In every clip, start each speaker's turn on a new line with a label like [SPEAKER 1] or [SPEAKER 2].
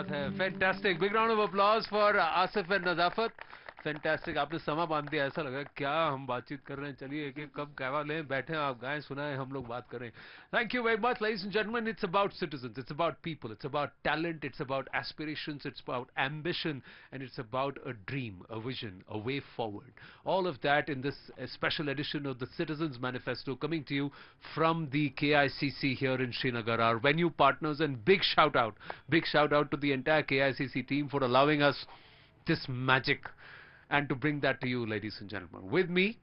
[SPEAKER 1] बात है. Fantastic. Big round of applause for Asif and Nazafat. Fantastic. आपने समा बांध दिया. ऐसा लगा क्या हम बातचीत कर रहे हैं. चलिए एक एक कप कहवा लें, बैठे आप गाएं, सुनाएं, हम लोग बात करें. Thank you very much, ladies and gentlemen. It's about citizens. It's about people. It's about talent. It's about aspirations. It's about ambition, and it's about a dream, a vision, a way forward. All of that in this special edition of the Citizens Manifesto, coming to you from the KICC here in Srinagar. Our venue partners, and big shout out to the entire KICC team for allowing us this magic and to bring that to you, ladies and gentlemen. With me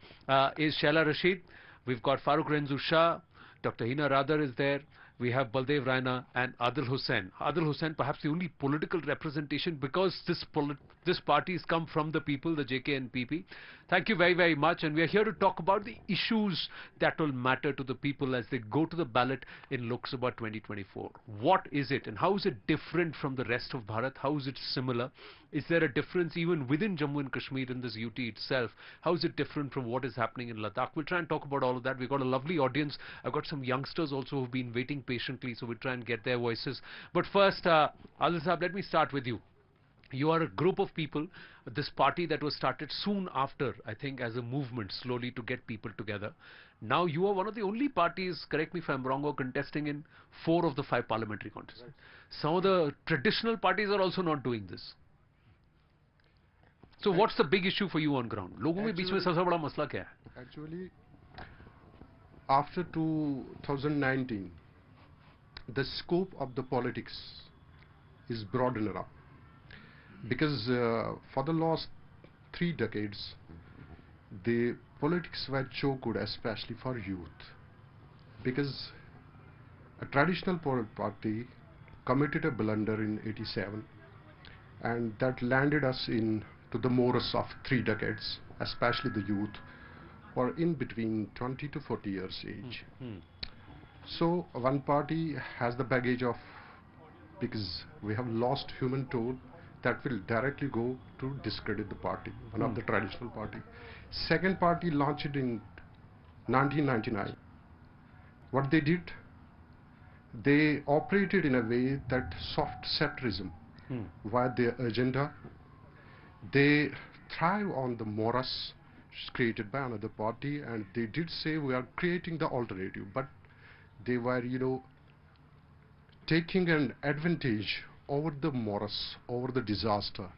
[SPEAKER 1] is Shaila Rashid. We've got Farooq Renzu Shah. Dr. Hina Radar is there. We have Baldev Raina and Adil Hussain. Adil Hussain, perhaps the only political representation, because this party has come from the people, the JKNPP. Thank you very, very much. And we are here to talk about the issues that will matter to the people as they go to the ballot in Lok Sabha 2024. What is it, and how is it different from the rest of Bharat? How is it similar? Is there a difference even within Jammu and Kashmir in this UT itself? How is it different from what is happening in Ladakh? We'll try and talk about all of that. We've got a lovely audience. I've got some youngsters also who've been waiting patiently, so we'll try and get their voices. But first, Adil Saab, let me start with you. You are a group of people, this party that was started soon after, I think, as a movement slowly to get people together. Now you are one of the only parties, correct me if I'm wrong, or contesting in 4 of the 5 parliamentary contests. Right. Some of the traditional parties are also not doing this. So what's the big issue for you on ground? लोगों के बीच में सबसे बड़ा मसला क्या है?
[SPEAKER 2] Actually, after 2019, the scope of the politics is broadened up, because for the last 3 decades, the politics were choked, especially for youth, because a traditional party committed a blunder in '87, and that landed us to the morass of 3 decades, especially the youth, or in between 20 to 40 years age. So one party has the baggage of, because we have lost human toll, that will directly go to discredit the party, one of the traditional party. Second party launched in 1999. What they did, they operated in a way that soft sectarism via their agenda. They thrive on the morass created by another party, and they did say we are creating the alternative, but they were, taking an advantage over the morass, over the disaster.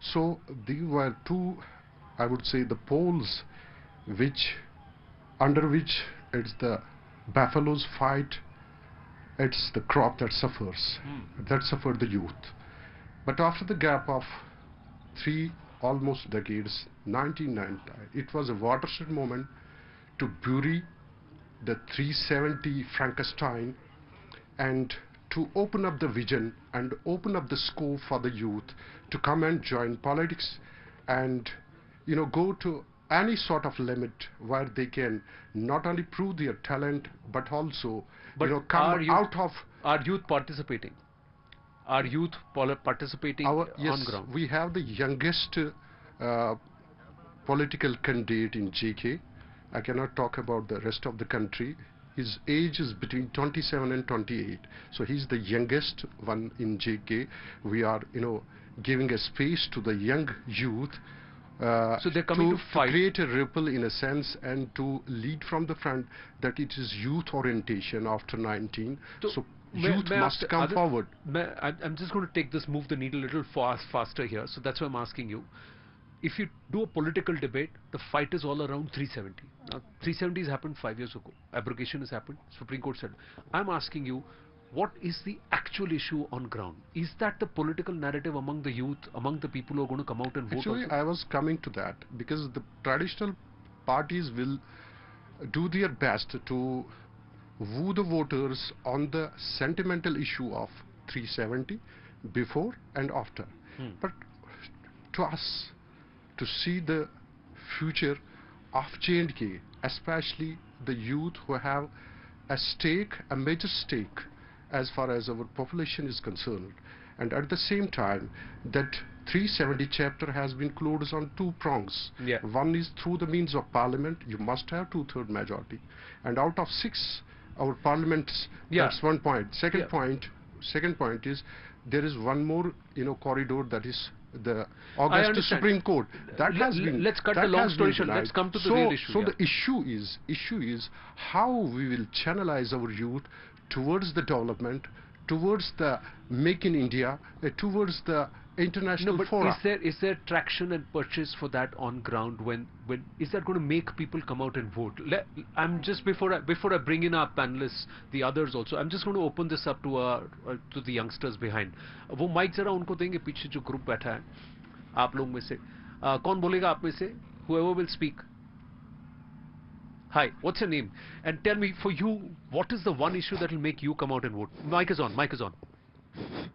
[SPEAKER 2] So these were 2, I would say, the poles under which it's the buffaloes fight, it's the crop that suffers, that suffered the youth. But after the gap of 3 almost decades, 1990, it was a watershed moment to bury the 370 Frankenstein and to open up the vision and open up the scope for the youth to come and join politics and go to any sort of limit where they can not only prove their talent but also come out of.
[SPEAKER 1] Are youth participating? Are youth participating on ground?
[SPEAKER 2] We have the youngest political candidate in JK. I cannot talk about the rest of the country. His age is between 27 and 28. So he's the youngest one in JK. We are, giving a space to the young youth.
[SPEAKER 1] So they're coming to fight.
[SPEAKER 2] To create a ripple in a sense and to lead from the front that it is youth orientation after 19. So youth must come forward.
[SPEAKER 1] I'm just going to move the needle a little faster here. So that's why I'm asking you. If you do a political debate, the fight is all around 370. Now, 370 has happened 5 years ago. Abrogation has happened. Supreme Court said. I'm asking you, what is the actual issue on ground? Is that the political narrative among the youth, among the people who are going to come out and vote?
[SPEAKER 2] Actually, I was coming to that, because the traditional parties will do their best to woo the voters on the sentimental issue of 370 before and after. But to us, to see the future of J&K, especially the youth who have a major stake as far as our population is concerned, and at the same time that 370 chapter has been closed on 2 prongs. One is through the means of parliament. You must have 2/3 majority, and out of 6 our parliaments, that's one point. Second point is there is one more, corridor, that is the
[SPEAKER 1] I
[SPEAKER 2] August
[SPEAKER 1] understand.
[SPEAKER 2] Supreme Court. That has been.
[SPEAKER 1] Let's cut the
[SPEAKER 2] that
[SPEAKER 1] long
[SPEAKER 2] has
[SPEAKER 1] story
[SPEAKER 2] been
[SPEAKER 1] short.
[SPEAKER 2] denied.
[SPEAKER 1] Let's come to the
[SPEAKER 2] So,
[SPEAKER 1] real issue.
[SPEAKER 2] so
[SPEAKER 1] yeah.
[SPEAKER 2] the issue is how we will channelize our youth towards the development, towards the Make in India, towards the international
[SPEAKER 1] No, but
[SPEAKER 2] fora.
[SPEAKER 1] is there traction and purchase for that on ground? When is that going to make people come out and vote? I'm just before I bring in our panelists, the others also. I'm just going to open this up to the youngsters behind. वो mic जरा उनको देंगे, पीछे जो group बैठा है आप लोग में से कौन बोलेगा आप में से? Whoever will speak. Hi, what's your name? And tell me, for you, what is the one issue that will make you come out and vote? Mic is on. Mic is on.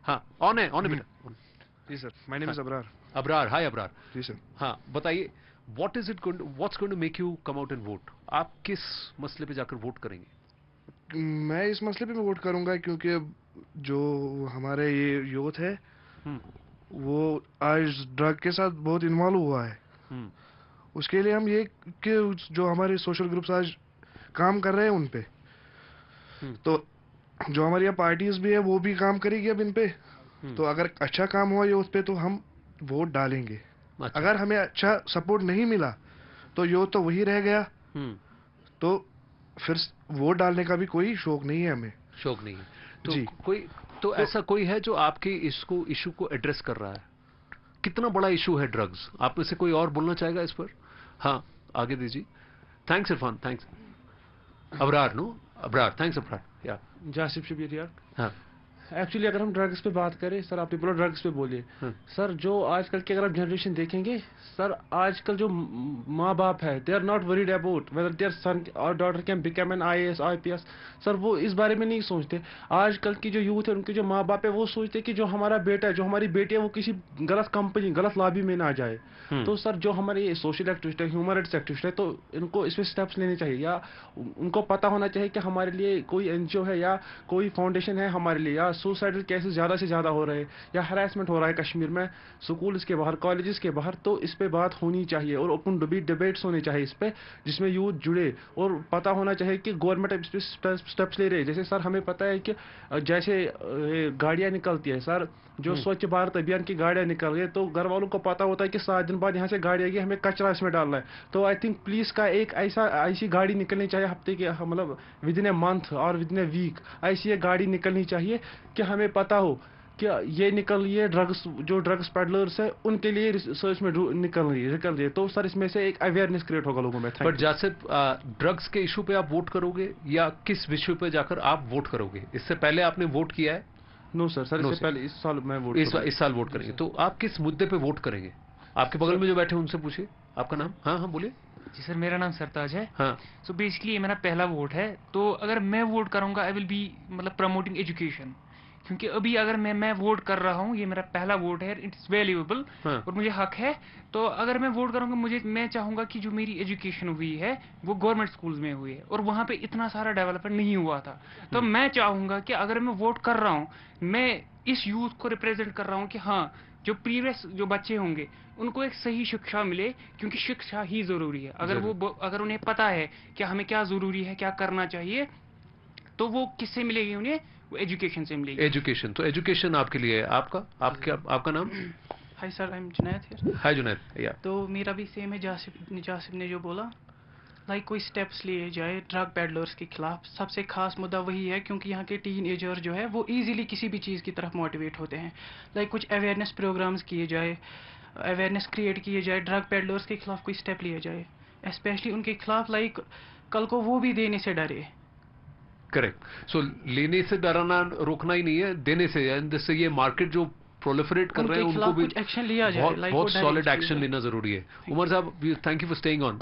[SPEAKER 1] हाँ, on है बेटा.
[SPEAKER 3] जी sir, my name is Abrar.
[SPEAKER 1] Abrar, hi Abrar.
[SPEAKER 3] जी sir.
[SPEAKER 1] हाँ, बताइए, what's going to make you come out and vote? आप किस मसले पे जाकर वोट करेंगे?
[SPEAKER 3] मैं इस मसले पे वोट करूंगा क्योंकि जो हमारे ये यूथ है वो आज ड्रग के साथ बहुत इन्वॉल्व हुआ है. उसके लिए हम ये कि जो हमारे सोशल ग्रुप्स आज काम कर रहे हैं उन पे, तो जो हमारी यहाँ पार्टीज भी है वो भी काम करेगी अब इन पे. तो अगर अच्छा काम हुआ यूथ पे तो हम वोट डालेंगे.
[SPEAKER 1] अच्छा.
[SPEAKER 3] अगर हमें अच्छा सपोर्ट नहीं मिला तो यूथ तो वही रह गया. तो फिर वोट डालने का भी कोई शौक नहीं है हमें.
[SPEAKER 1] शौक नहीं है तो
[SPEAKER 3] जी.
[SPEAKER 1] तो ऐसा कोई है जो आपके इशू को एड्रेस कर रहा है? कितना बड़ा इशू है ड्रग्स? आप में से कोई और बोलना चाहेगा इस पर? हाँ, आगे दीजिए. Thanks Irfan. Thanks Abrar. No Abrar. Thanks Abrar. या
[SPEAKER 4] जासिफ शबीर यार.
[SPEAKER 1] हाँ.
[SPEAKER 4] एक्चुअली अगर हम ड्रग्स पे बात करें सर, आपने बोला ड्रग्स पे बोलिए. सर जो आजकल की अगर आप जनरेशन देखेंगे सर, आजकल जो माँ बाप है they are not worried about whether their son और daughter can become an IAS IPS. Sir वो इस बारे में नहीं सोचते. आजकल की जो यूथ है उनके जो माँ बाप है वो सोचते कि जो हमारा बेटा है, जो हमारी बेटी है वो किसी गलत कंपनी गलत लॉबी में ना जाए. तो सर जो हमारे सोशल एक्टिविस्ट है, ह्यूमन राइट्स एक्टिविस्ट है, तो इनको इसमें स्टेप्स लेने चाहिए, या उनको पता होना चाहिए कि हमारे लिए कोई NGO है या कोई फाउंडेशन है हमारे लिए. या सुसाइडल केसेस ज़्यादा से ज़्यादा हो रहे हैं या हरासमेंट हो रहा है कश्मीर में, स्कूल्स के बाहर, कॉलेजेस के बाहर, तो इस पे बात होनी चाहिए और ओपन डिबेट्स होने चाहिए इस पे, जिसमें यूथ जुड़े. और पता होना चाहिए कि गवर्नमेंट इस पे स्टेप्स ले रहे हैं. जैसे सर हमें पता है कि जैसे गाड़ियाँ निकलती है सर, जो स्वच्छ भारत अभियान की गाड़ियाँ निकल रही है, तो घर वालों को पता होता है कि 7 दिन बाद यहाँ से गाड़ी आएगी, हमें कचरा इसमें डालना है. तो आई थिंक पुलिस का एक ऐसी गाड़ी निकलनी चाहिए हफ्ते के, मतलब विद इन ए मंथ और विद इन ए वीक ऐसी एक गाड़ी निकलनी चाहिए कि हमें पता हो कि ये निकल रही है जो ड्रग्स पेडलर्स है उनके लिए रिसर्च में निकल रही है. तो सर इसमें से एक अवेयरनेस क्रिएट होगा लोगों में.
[SPEAKER 1] बट जासिफ, ड्रग्स के इशू पे आप वोट करोगे या किस विषय पे जाकर आप वोट करोगे? इससे पहले आपने वोट किया है?
[SPEAKER 4] No sir. इससे पहले इस साल मैं वोट
[SPEAKER 1] इस साल वोट करेंगे. तो आप किस मुद्दे पे वोट करेंगे? आपके बगल में जो बैठे उनसे पूछिए. आपका नाम? हाँ हाँ बोलिए.
[SPEAKER 5] जी सर, मेरा नाम सरताज है.
[SPEAKER 1] हाँ.
[SPEAKER 5] सो बेसिकली ये मेरा पहला वोट है. तो अगर मैं वोट करूंगा आई विल बी मतलब प्रमोटिंग एजुकेशन, क्योंकि अभी अगर मैं वोट कर रहा हूँ, ये मेरा पहला वोट है, इट्स वैल्यूएबल और मुझे हक है. तो अगर मैं वोट करूंगा, मैं चाहूंगा कि जो मेरी एजुकेशन हुई है वो गवर्नमेंट स्कूल्स में हुई है और वहाँ पे इतना सारा डेवलपमेंट नहीं हुआ था. तो मैं चाहूंगा कि अगर मैं वोट कर रहा हूँ, मैं इस यूथ को रिप्रेजेंट कर रहा हूँ कि हाँ, जो प्रीवियस जो बच्चे होंगे उनको एक सही शिक्षा मिले, क्योंकि शिक्षा ही जरूरी है. अगर उन्हें पता है कि हमें क्या जरूरी है, क्या करना चाहिए, तो वो किससे मिलेगी उन्हें? वो एजुकेशन से मिलेगी.
[SPEAKER 1] एजुकेशन. तो एजुकेशन आपके लिए है. आपका नाम?
[SPEAKER 6] Hi sir, I am Junaid here.
[SPEAKER 1] Hi Junaid. या
[SPEAKER 6] तो मेरा भी सेम है जासिफ ने जो बोला. लाइक कोई स्टेप्स लिए जाए ड्रग पेडलर्स के खिलाफ. सबसे खास मुद्दा वही है क्योंकि यहाँ के टीन एजर जो है वो इजीली किसी भी चीज़ की तरफ मोटिवेट होते हैं. लाइक कुछ अवेयरनेस प्रोग्राम्स किए जाए, अवेयरनेस क्रिएट किए जाए, ड्रग पेडलर्स के खिलाफ कोई स्टेप लिए जाए, स्पेशली उनके खिलाफ. लाइक कल को वो भी देने से डरे.
[SPEAKER 1] करेक्ट. सो लेने से डराना, रोकना ही नहीं है, देने से. जिससे ये मार्केट जो प्रोलिफरेट कर रहे हैं उनको भी
[SPEAKER 6] एक्शन लिया जाए.
[SPEAKER 1] बहुत सॉलिड एक्शन लेना जरूरी है. उमर साहब, thank you for staying on.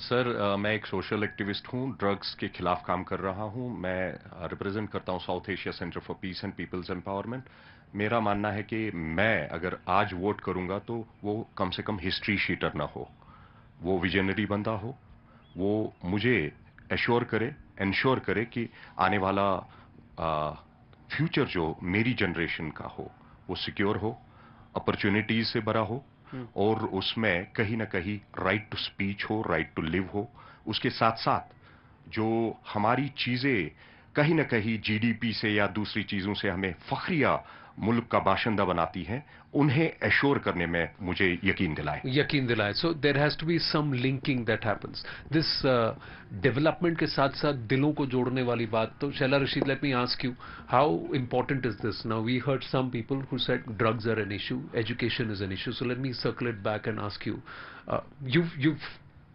[SPEAKER 7] Sir, मैं एक सोशल एक्टिविस्ट हूँ, ड्रग्स के खिलाफ काम कर रहा हूँ. मैं रिप्रेजेंट करता हूँ South Asia Centre for Peace and People's Empowerment. मेरा मानना है कि मैं अगर आज वोट करूंगा तो वो कम से कम हिस्ट्री शीटर ना हो, वो विजनरी बंदा हो, वो मुझे इंश्योर करे कि आने वाला फ्यूचर जो मेरी जनरेशन का हो वो सिक्योर हो, अपॉर्चुनिटीज से भरा हो, और उसमें कहीं ना कहीं राइट टू स्पीच हो, राइट टू लिव हो. उसके साथ साथ जो हमारी चीजें कहीं ना कहीं GDP से या दूसरी चीजों से हमें फखरिया मुल्क का बाशिंदा बनाती हैं, उन्हें एश्योर करने में मुझे यकीन दिलाएं।
[SPEAKER 1] So there has to be some linking that happens. This development के साथ साथ दिलों को जोड़ने वाली बात, तो Shaila Rashid, let me ask you, how important is this? Now we heard some people who said drugs are an issue, education is an issue. So let me circle it back and ask you, you've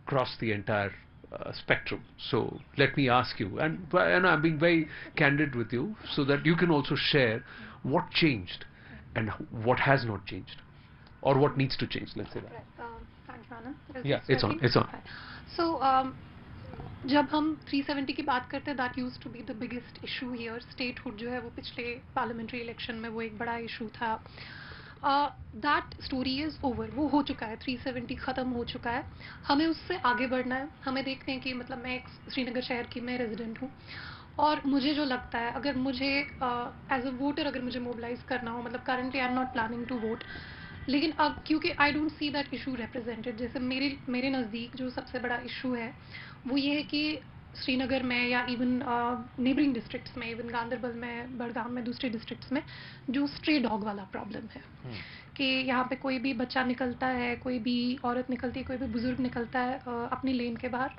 [SPEAKER 1] crossed the entire spectrum. So let me ask you, and I'm being very candid with you, so that you can also share what changed and what has not changed, or what needs to change. Let's say that.
[SPEAKER 8] Right. Thank you, Anand.
[SPEAKER 1] Yeah, it's on. It's on.
[SPEAKER 8] So, जब हम 370 की बात करते हैं, that used to be the biggest issue here. Statehood जो है वो पिछले parliamentary election में वो एक बड़ा issue था. That story is over. वो हो चुका है. 370 खत्म हो चुका है. हमें उससे आगे बढ़ना है. हमें देखते हैं कि मतलब मैं एक श्रीनगर शहर की मैं रेजिडेंट हूँ, और मुझे जो लगता है, अगर मुझे एज अ वोटर अगर मुझे मोबिलाइज करना हो, मतलब currently I am not planning to vote, लेकिन अब क्योंकि I don't see that issue represented, जैसे मेरे नज़दीक जो सबसे बड़ा इशू है वो ये है कि श्रीनगर में या इवन नेबरिंग डिस्ट्रिक्ट्स में, इवन गांधरबल में, बड़गाम में, दूसरे डिस्ट्रिक्ट्स में जो स्ट्रे डॉग वाला प्रॉब्लम है, कि यहाँ पे कोई भी बच्चा निकलता है, कोई भी औरत निकलती है, कोई भी बुजुर्ग निकलता है अपनी लेन के बाहर,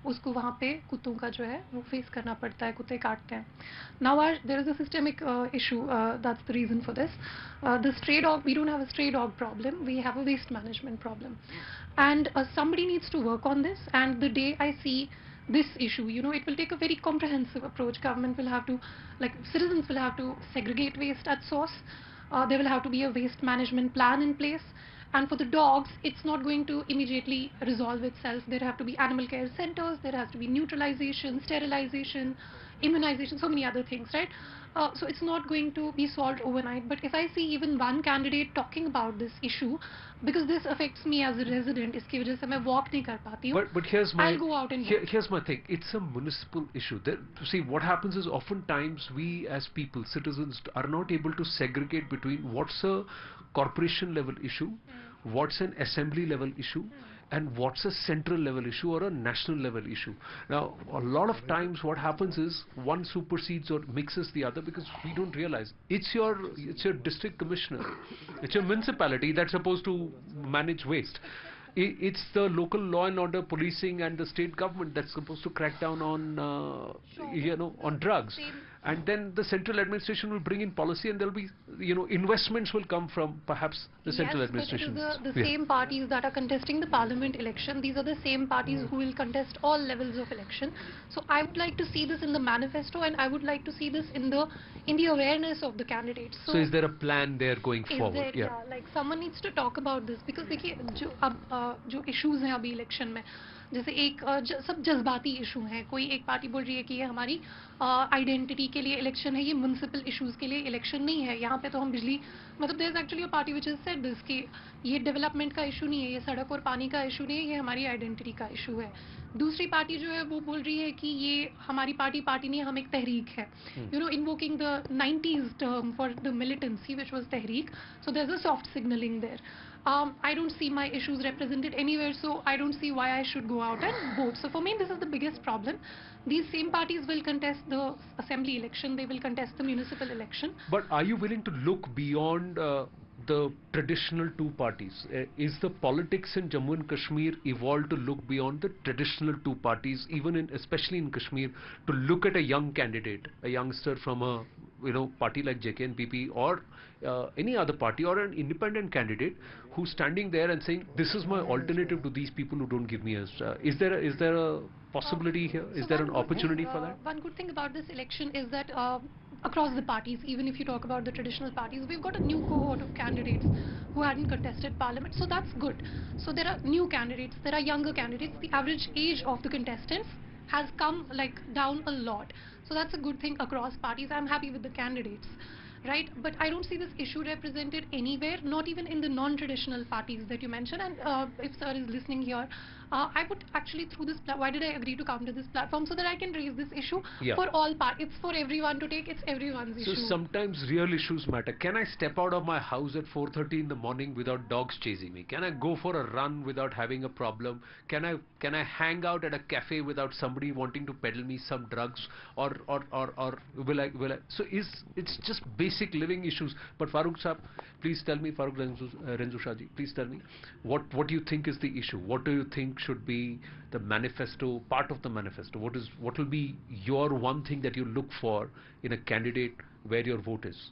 [SPEAKER 8] उसको वहाँ पे कुत्तों का जो है वो फेस करना पड़ता है, कुत्ते काटते हैं. Now there is a systemic issue, that's the reason for this. The stray dog, we don't have a stray dog problem, we have a waste management problem, and somebody needs to work on this. And the day I see this issue, you know, it will take a very comprehensive approach. Government will have to, like, citizens will have to segregate waste at source. There will have to be a waste management plan in place. And for the dogs, it's not going to immediately resolve itself. There have to be animal care centers, there has to be neutralization, sterilization, immunization, so many other things, right? So it's not going to be solved overnight. But if I see even one candidate talking about this issue, because this affects me as a resident, इसकी वजह से मैं walk नहीं कर पाती हूँ.
[SPEAKER 1] But here's my,
[SPEAKER 8] I'll go out and
[SPEAKER 1] here's my thing. It's a municipal issue. See, what happens is oftentimes we as people, citizens, are not able to segregate between what's a corporation level issue, what's an assembly level issue, and what's a central level issue or a national level issue. Now, a lot of times what happens is one supersedes or mixes the other because we don't realize it's your district commissioner, it's your municipality that's supposed to manage waste. It's the local law and order policing and the state government that's supposed to crack down on on drugs. And then the central administration will bring in policy, and there'll be, investments will come from perhaps the central administration.
[SPEAKER 8] But it is the same parties that are contesting the parliament election. These are the same parties who will contest all levels of election. So I would like to see this in the manifesto, and I would like to see this in the awareness of the candidates.
[SPEAKER 1] So is there a plan there going forward?
[SPEAKER 8] Yeah, like someone needs to talk about this, because देखिए जो issues हैं अभी election में, जैसे एक सब जज्बाती issue हैं. कोई एक पार्टी बोल रही है कि ये हमारी आइडेंटिटी के लिए इलेक्शन है, ये म्युनिसिपल इश्यूज के लिए इलेक्शन नहीं है. यहाँ पे तो हम बिजली, मतलब there is actually a party which has said this कि ये डेवलपमेंट का इशू नहीं है, ये सड़क और पानी का इशू नहीं है, ये हमारी आइडेंटिटी का इशू है. दूसरी पार्टी जो है वो बोल रही है कि ये हमारी पार्टी नहीं है, हम एक तहरीक है. Invoking the 90s term for the militancy which was तहरीक. So there is a soft signalling there. I don't see my issues represented anywhere, so I don't see why I should go out and vote. So for me, this is the biggest problem. These same parties will contest the assembly election, they will contest the municipal election.
[SPEAKER 1] But are you willing to look beyond the traditional two parties? Is the politics in Jammu and Kashmir evolved to look beyond the traditional two parties, especially in Kashmir, to look at a young candidate, a youngster from a party like JKNPP or any other party, or an independent candidate who's standing there and saying, this is my alternative to these people who don't give me a... Is there a possibility here? Is there an opportunity for that?
[SPEAKER 8] One good thing about this election is that across the parties, even if you talk about the traditional parties, we've got a new cohort of candidates who hadn't contested parliament, so that's good. So there are new candidates, there are younger candidates. The average age of the contestants has come down a lot, so that's a good thing across parties. I'm happy with the candidates, right? But I don't see this issue represented anywhere, not even in the non-traditional parties that you mentioned. And if sir is listening here, I would actually through this, why did I agree to come to this platform? So that I can raise this issue
[SPEAKER 1] Yeah.
[SPEAKER 8] for all it's for everyone to take, it's everyone's
[SPEAKER 1] So
[SPEAKER 8] issue.
[SPEAKER 1] sometimes real issues matter. Can I step out of my house at 4:30 in the morning without dogs chasing me? Can I go for a run without having a problem? Can I hang out at a cafe without somebody wanting to peddle me some drugs? Or will I so it's just basic living issues. But Farooq Saab, please tell me, Farooq Renzu Shah ji, please tell me what do you think is the issue? What do you think should be the manifesto, part of the manifesto? What will be your one thing that you look for in a candidate where your vote is?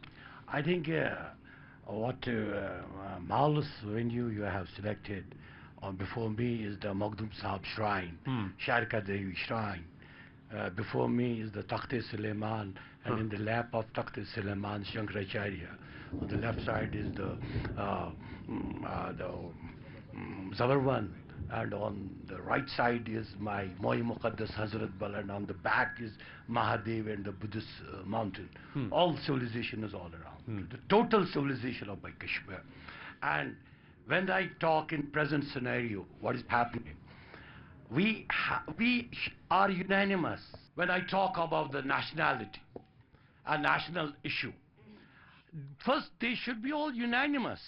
[SPEAKER 9] I think marvelous venue you have selected before me is the Maghdum Sahab Shrine, Sharka Devi Shrine. Before me is the Takht-e Suleiman, and in the lap of Takht-e Suleiman, Shankaracharya. On the left side is the Zabarwan, and on the right side is my Moy Muqaddas Hazrat Bal, and on the back is Mahadev and the Buddhist mountain. All civilization is all around. The total civilization of my Kashmir. And when I talk in present scenario, what is happening? We are unanimous when I talk about the nationality, a national issue. First, they should be all unanimous.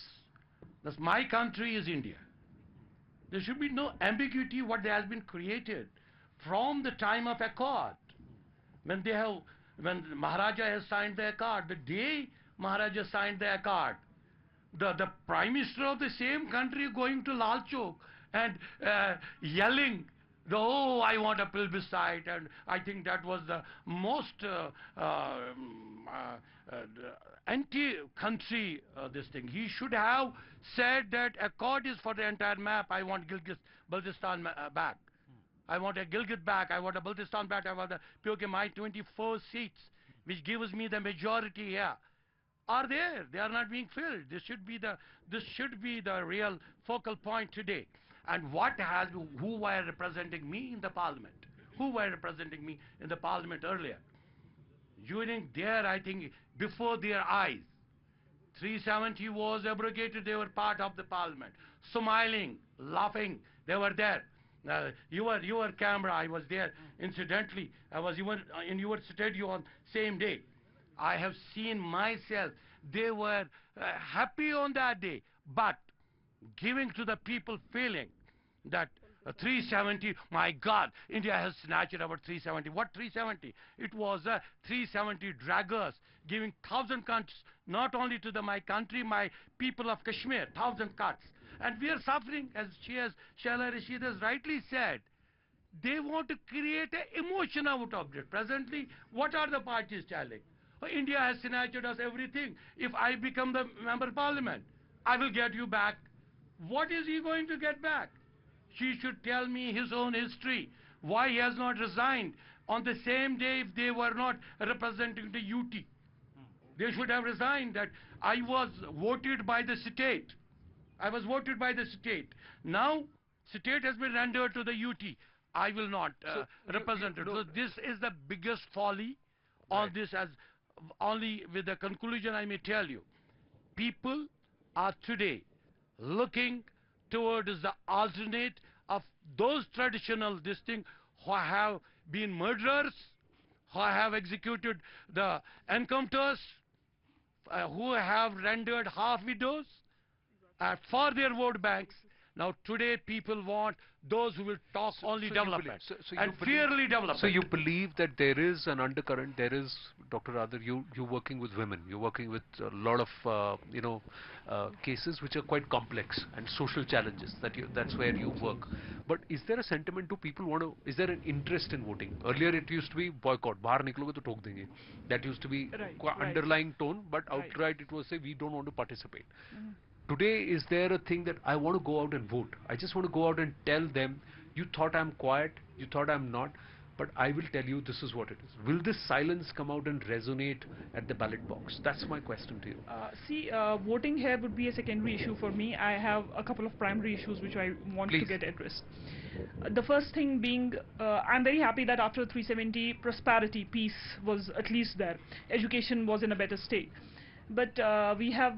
[SPEAKER 9] Thus, my country is India. There should be no ambiguity what has been created from the time of accord. When Maharaja has signed the accord, the day Maharaja signed the accord, the Prime Minister of the same country going to Lal Chowk and yelling, oh, I want a plebiscite, and I think that was the most anti-country this thing. He should have said that accord is for the entire map. I want Gilgit-Baltistan back. I want a Gilgit back. I want a Baltistan back. I want my 24 seats, which gives me the majority here, are there. They are not being filled. This should be the real focal point today. And who were representing me in the parliament? Who were representing me in the parliament earlier? During their, I think, before their eyes, 370 was abrogated. They were part of the parliament, smiling, laughing. They were there. Your camera, I was there. Incidentally, I was even in your studio on same day. I have seen myself. They were happy on that day, but giving to the people feeling that 370, my God, India has snatched our 370. What 370? It was 370 draggers giving 1,000 cuts, not only to my country, my people of Kashmir, 1,000 cuts. And we are suffering, as Shaila Rashid has rightly said. They want to create an emotion out of it. Presently, what are the parties telling? India has snatched us everything. If I become the member of parliament, I will get you back. What is he going to get back? She should tell me his own history. Why he has not resigned on the same day if they were not representing the UT. They should have resigned. That I was voted by the state. I was voted by the state. Now, state has been rendered to the UT. I will not represent it. So this is the biggest folly on this. As only with the conclusion I may tell you, people are today looking towards the alternate of those traditional distinct who have been murderers, who have executed the encounters, who have rendered half widows for their vote banks. Now today people want those who will talk only development and fairly development.
[SPEAKER 1] So you believe that there is an undercurrent, there is, Dr. Radar, you working with women, you're working with a lot of cases which are quite complex and social challenges, that's where you work. But is there a sentiment to people is there an interest in voting? Earlier it used to be boycott, bahar nikloge to thok denge. That used to be underlying tone, but outright it was say we don't want to participate. Today, is there a thing that I want to go out and vote? I just want to go out and tell them, you thought I'm quiet, you thought I'm not, but I will tell you this is what it is. Will this silence come out and resonate at the ballot box? That's my question to you.
[SPEAKER 10] Voting here would be a secondary issue for me. I have a couple of primary issues which I want to get addressed. The first thing being, I'm very happy that after 370, prosperity, peace was at least there. Education was in a better state. But we have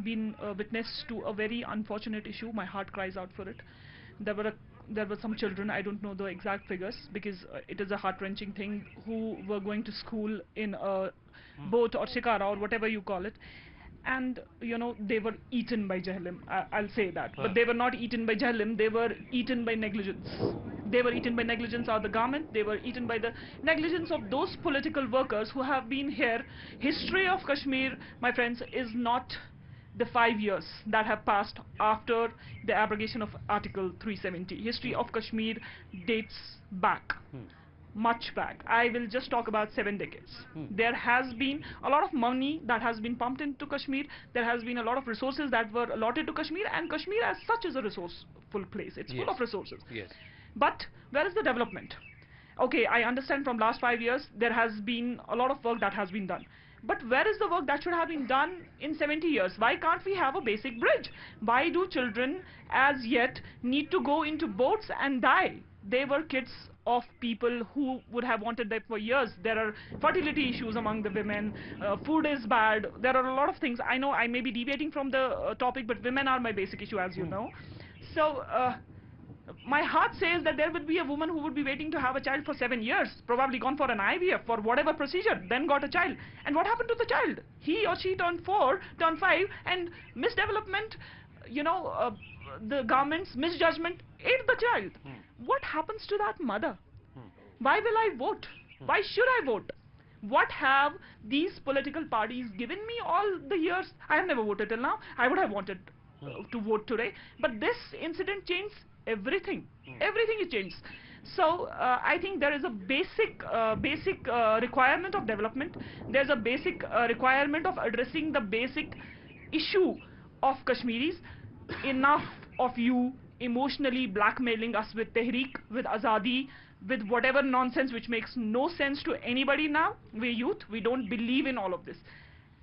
[SPEAKER 10] been witness to a very unfortunate issue. My heart cries out for it. There were there were some children, I don't know the exact figures because it is a heart-wrenching thing, who were going to school in a boat or shikara or whatever you call it, and you know, they were eaten by Jahlim. I'll say that, but they were not eaten by Jahlim, they were eaten by negligence. They were eaten by negligence of the government, they were eaten by the negligence of those political workers who have been here. History of Kashmir, my friends, is not the 5 years that have passed after the abrogation of Article 370. History of Kashmir dates back, much back. I will just talk about 7 decades. There has been a lot of money that has been pumped into Kashmir. There has been a lot of resources that were allotted to Kashmir, and Kashmir as such is a resourceful place. It's full of resources.
[SPEAKER 1] Yes.
[SPEAKER 10] But where is the development? Okay, I understand from last 5 years there has been a lot of work that has been done. But where is the work that should have been done in 70 years? Why can't we have a basic bridge? Why do children as yet need to go into boats and die? They were kids of people who would have wanted that for years. There are fertility issues among the women, food is bad, there are a lot of things. I know I may be deviating from the topic, but women are my basic issue, as you know. So my heart says that there would be a woman who would be waiting to have a child for 7 years, probably gone for an IVF for whatever procedure, then got a child. And what happened to the child? He or she turned 4, turned 5, and misdevelopment, you know, the government's misjudgment ate the child. What happens to that mother? Why will I vote? Why should I vote? What have these political parties given me all the years? I have never voted till now. I would have wanted to vote today. But this incident changed everything. Everything is changed. So I think there is a basic requirement of development. There's a basic requirement of addressing the basic issue of Kashmiris. Enough of you emotionally blackmailing us with Tehreek, with Azadi, with whatever nonsense which makes no sense to anybody now. We're youth, we don't believe in all of this.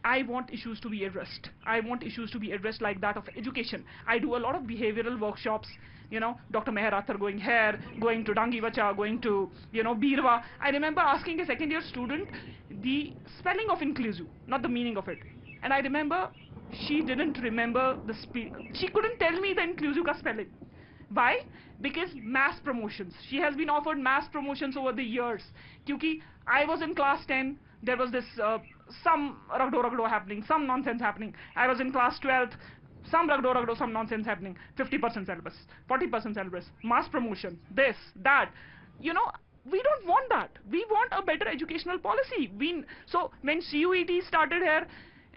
[SPEAKER 10] I want issues to be addressed. I want issues to be addressed like that of education. I do a lot of behavioral workshops, you know, Dr. Meher Athar going here, going to Dangi Vacha, going to, you know, Birwa. I remember asking a second year student the spelling of inclusive, not the meaning of it. And I remember she didn't remember the she couldn't tell me the inclusive ka spelling. Why? Because mass promotions. She has been offered mass promotions over the years. Kyunki I was in class 10, there was this some ragdo happening, some nonsense happening. I was in class 12th, some ragdo, some nonsense happening. 50% syllabus, 40% syllabus, mass promotion, this, that. You know, we don't want that. We want a better educational policy. So when CUET started here,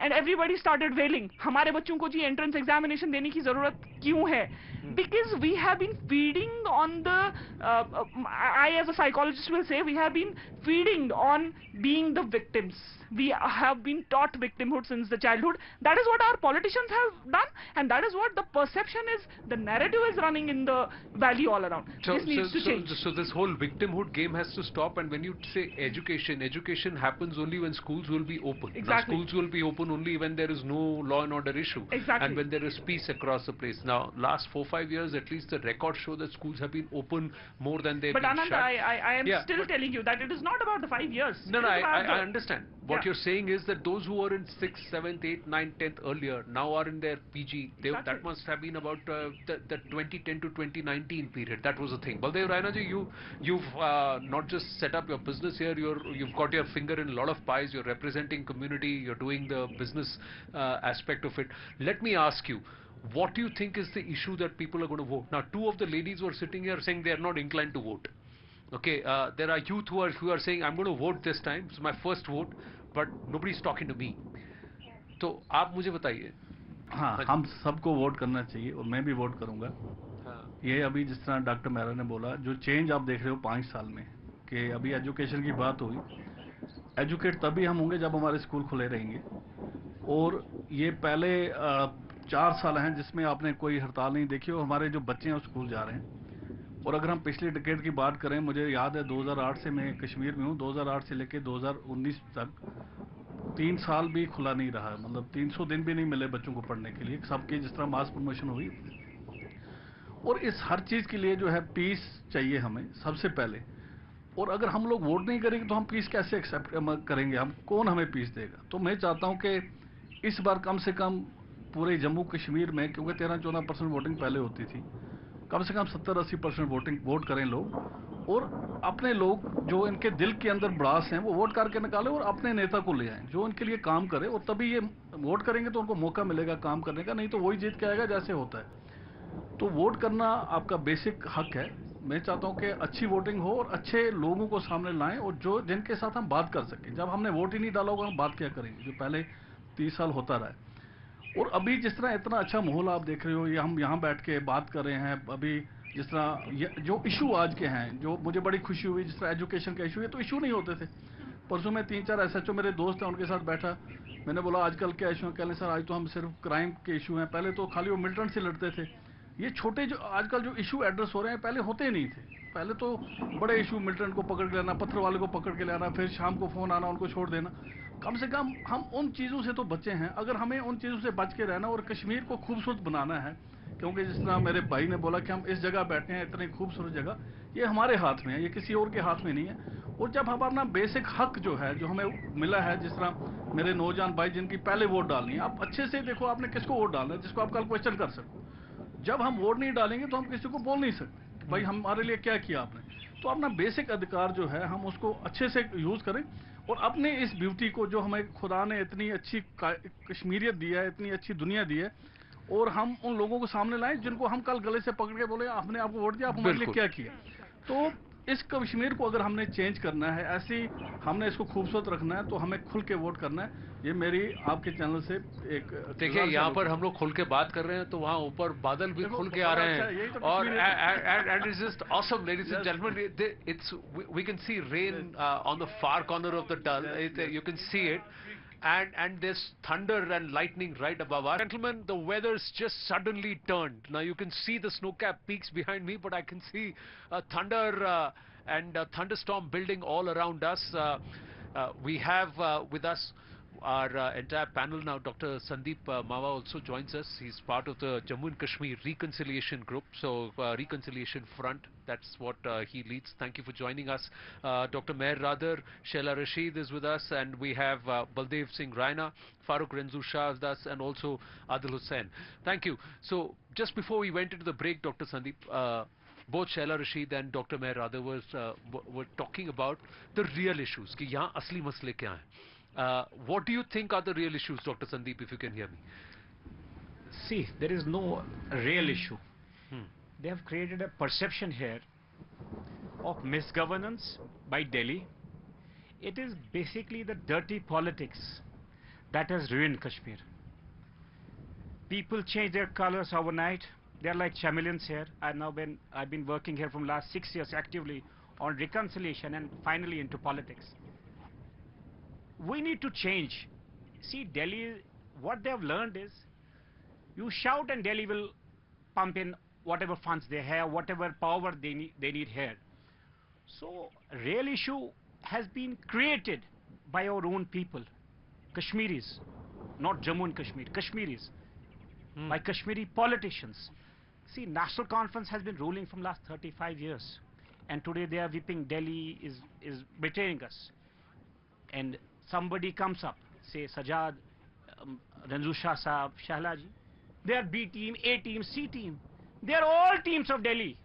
[SPEAKER 10] and everybody started wailing, हमारे बच्चों को जी entrance examination देने की ज़रूरत क्यों है? Because we have been feeding on the, I as a psychologist will say, we have been feeding on being the victims. We have been taught victimhood since the childhood. That is what our politicians have done, and that is what the perception is, the narrative is running in the valley all around. This needs to change.
[SPEAKER 1] So this whole victimhood game has to stop, and when you say education, education happens only when schools will be open.
[SPEAKER 10] Exactly.
[SPEAKER 1] Now, schools will be open only when there is no law and order issue.
[SPEAKER 10] Exactly.
[SPEAKER 1] And when there is peace across the place. Now, last 4-5 years, at least the records show that schools have been open more than they've
[SPEAKER 10] been shut. But Anand, I am still telling you that it is not about the 5 years.
[SPEAKER 1] No, I understand. What you're saying is that those who were in 6th, 7th, 8th, 9th, 10th earlier now are in their PG. That must have been about the 2010 to 2019 period. That was the thing. Baldev Raina ji, you've not just set up your business here. You've got your finger in a lot of pies. You're representing community. You're doing the business aspect of it. Let me ask you, what do you think is the issue that people are going to vote? Now, 2 of the ladies were sitting here saying they are not inclined to vote. Okay, there are youth who are saying I'm going to vote this time. It's my first vote, but nobody's talking to me. तो आप मुझे बताइए.
[SPEAKER 11] हाँ, हम सबको vote करना चाहिए और मैं भी वोट करूंगा. ये अभी जिस तरह डॉक्टर मेहरा ने बोला, जो चेंज आप देख रहे हो 5 साल में, कि अभी एजुकेशन की बात हुई. एजुकेट तभी हम होंगे जब हमारे स्कूल खुले रहेंगे. और ये पहले 4 साल हैं जिसमें आपने कोई हड़ताल नहीं देखी और हमारे जो बच्चे हैं स्कूल जा रहे हैं. और अगर हम पिछले डिकेड की बात करें, मुझे याद है 2008 से मैं कश्मीर में हूँ. 2008 से लेकर 2019 तक 3 साल भी खुला नहीं रहा. मतलब 300 दिन भी नहीं मिले बच्चों को पढ़ने के लिए. सबकी जिस तरह मास प्रमोशन हुई. और इस हर चीज़ के लिए जो है पीस चाहिए हमें सबसे पहले. और अगर हम लोग वोट नहीं करेंगे तो हम पीस कैसे एक्सेप्ट करेंगे? हम कौन हमें पीस देगा? तो मैं चाहता हूँ कि इस बार कम से कम पूरे जम्मू कश्मीर में, क्योंकि 13-14% वोटिंग पहले होती थी, कम से कम 70-80% वोट करें लोग, और अपने लोग जो इनके दिल के अंदर ब्रास हैं वो वोट करके निकालें और अपने नेता को ले आएं जो इनके लिए काम करे, और तभी ये वोट करेंगे तो उनको मौका मिलेगा काम करने का, नहीं तो वही जीत के आएगा जैसे होता है। तो वोट करना आपका बेसिक हक है। मैं चाहता हूं कि अच्छी वोटिंग हो और अच्छे लोगों को सामने लाएं, और जो जिनके साथ हम बात कर सकें। जब हमने वोट ही नहीं डाला होगा हम बात क्या करेंगे, जो पहले 30 साल होता रहा है। और अभी जिस तरह इतना अच्छा माहौल आप देख रहे हो, ये हम यहाँ बैठ के बात कर रहे हैं, अभी जिस तरह जो इशू आज के हैं, जो मुझे बड़ी खुशी हुई, जिस तरह एजुकेशन का इशू, ये तो इशू नहीं होते थे। परसों में 3-4 SHO मेरे दोस्त हैं, उनके साथ बैठा, मैंने बोला आजकल क्या इशू है, कहने सर आज तो हम सिर्फ क्राइम के इशू हैं, पहले तो खाली वो मिलिटेंट से लड़ते थे। ये छोटे जो आजकल जो इशू एड्रेस हो रहे हैं पहले होते नहीं थे। पहले तो बड़े इशू, मिलिटेंट को पकड़ के लाना, पत्थर वाले को पकड़ के लाना, फिर शाम को फोन आना उनको छोड़ देना। कम से कम हम उन चीज़ों से तो बचे हैं। अगर हमें उन चीज़ों से बच के रहना और कश्मीर को खूबसूरत बनाना है, क्योंकि जिस तरह मेरे भाई ने बोला कि हम इस जगह बैठे हैं, इतनी खूबसूरत जगह, ये हमारे हाथ में है, ये किसी और के हाथ में नहीं है। और जब हम अपना बेसिक हक जो है, जो हमें मिला है, जिस तरह मेरे नौजवान भाई जिनकी पहले वोट डालनी है, आप अच्छे से देखो आपने किसको वोट डालना है, जिसको आप कल क्वेश्चन कर सको। जब हम वोट नहीं डालेंगे तो हम किसी को बोल नहीं सकते कि भाई हमारे लिए क्या किया आपने। तो अपना बेसिक अधिकार जो है हम उसको अच्छे से यूज करें, और अपने इस ब्यूटी को जो हमें खुदा ने इतनी अच्छी कश्मीरियत दी है, इतनी अच्छी दुनिया दी है, और हम उन लोगों को सामने लाएं जिनको हम कल गले से पकड़ के बोले आपने आपको वोट दिया, आप हमारे लिए क्या किया। तो इस कश्मीर को अगर हमने चेंज करना है, ऐसी हमने इसको खूबसूरत रखना है, तो हमें खुल के वोट करना है। ये मेरी आपके चैनल से एक
[SPEAKER 1] देखिए, यहाँ पर हम लोग खुल के बात कर रहे हैं तो वहाँ ऊपर बादल भी खुल के आ रहे हैं, और and it's just awesome, ladies and gentlemen. It's we can see rain on the far corner of the Dal. You can see it. And there's thunder and lightning right above us. Gentlemen, the weather's just suddenly turned. Now you can see the snow-capped peaks behind me, but I can see thunder and thunderstorm building all around us. We have with us our entire panel now. Dr. Sandeep Mawa also joins us. He's part of the Jammu and Kashmir Reconciliation Group, so Reconciliation Front, that's what he leads. Thank you for joining us. Dr. Meher Radar, Sheila Rashid is with us, and we have Baldev Singh Raina, Farooq Renzu Shah is with us, and also Adil Hussain. Thank you. So just before we went into the break, Dr. Sandeep, both Sheila Rashid and Dr. Meher Radar were talking about the real issues, कि यहाँ असली मसले क्या हैं. What do you think are the real issues, Dr. Sandeep, if you can hear me?
[SPEAKER 12] See, there is no real issue. They have created a perception here of misgovernance by Delhi. It is basically the dirty politics that has ruined Kashmir. People change their colors overnight. They are like chameleons here. I've been working here from last 6 years actively on reconciliation and finally into politics. We need to change. See, Delhi, what they have learned is, you shout and Delhi will pump in whatever funds they have, whatever power they need here. So, real issue has been created by our own people, Kashmiris, not Jammu and Kashmir, Kashmiris, by Kashmiri politicians. See, National Conference has been ruling from last 35 years, and today they are weeping Delhi is betraying us. And somebody comes up, say Sajad, Renzu Shah Saab, Shahla ji, they are B team, A team, C team. They are all teams of Delhi.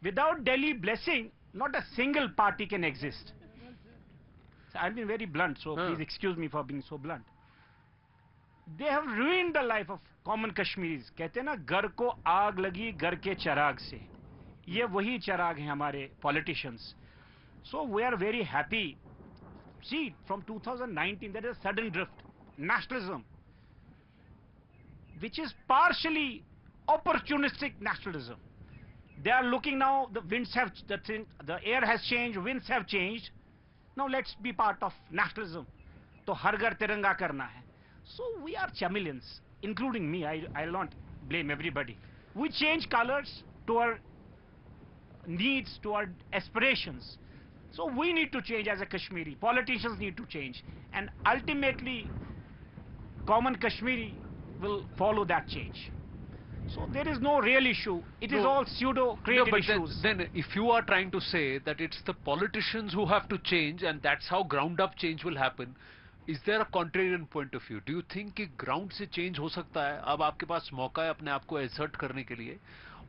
[SPEAKER 12] Without Delhi blessing, not a single party can exist. So I've been very blunt, so please excuse me for being so blunt. They have ruined the life of common Kashmiris. कहते हैं ना, घर को आग लगी घर के चिराग से. ये वही चिराग हैं हमारे politicians. So we are very happy. See, from 2019 there is a sudden drift, nationalism, which is partially opportunistic nationalism. They are looking now, the winds have, the air has changed, winds have changed. Now let's be part of nationalism. तो हर घर तिरंगा करना है. So we are chameleons, including me. I'll not blame everybody. We change colors to our needs, to our aspirations. So we need to change as a Kashmiri. Politicians need to change. And ultimately, common Kashmiri will follow that change. So there is no real issue. It is all pseudo-created issues.
[SPEAKER 1] Then if you are trying to say that it's the politicians who have to change and that's how ground-up change will happen, is there a contrarian point of view? Do you think कि ground से change हो सकता है? अब आपके पास मौका है अपने आप को assert करने के लिए,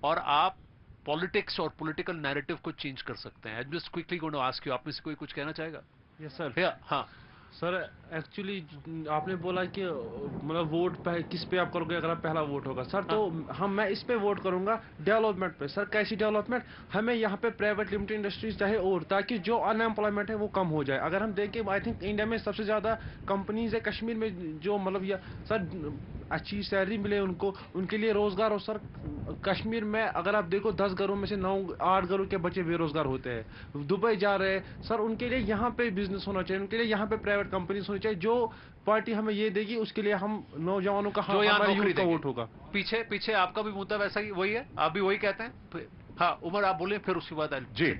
[SPEAKER 1] और आप पॉलिटिक्स और पॉलिटिकल नैरेटिव को चेंज कर सकते हैं। I just quickly going to ask you, आप में से कोई कुछ कहना चाहेगा?
[SPEAKER 4] Yes sir.
[SPEAKER 1] हाँ
[SPEAKER 4] सर एक्चुअली आपने बोला कि मतलब वोट किस पे आप करोगे अगर आप पहला वोट होगा सर, तो मैं इस पे वोट करूंगा डेवलपमेंट पे। सर कैसी डेवलपमेंट? हमें यहाँ पे प्राइवेट लिमिटेड इंडस्ट्रीज चाहे और, ताकि जो अनएम्प्लॉयमेंट है वो कम हो जाए। अगर हम देखें आई थिंक इंडिया में सबसे ज़्यादा कंपनीज है कश्मीर में, जो मतलब या सर अच्छी सैलरी मिले उनको, उनके लिए रोजगार हो। सर कश्मीर में अगर आप देखो 10 घरों में से 9-8 घरों के बच्चे बेरोजगार होते हैं, दुबई जा रहे हैं। सर उनके लिए यहाँ पे बिजनेस होना चाहिए, उनके लिए यहाँ पे प्राइवेट कंपनीज होनी चाहिए। जो पार्टी हमें ये देगी उसके लिए हम नौजवानों का हमारे यूथ का वोट होगा।
[SPEAKER 1] पीछे आपका भी मुद्दा वैसा ही वही है, आप भी वही कहते हैं? हाँ उमर आप बोले, फिर उसके बाद
[SPEAKER 7] जी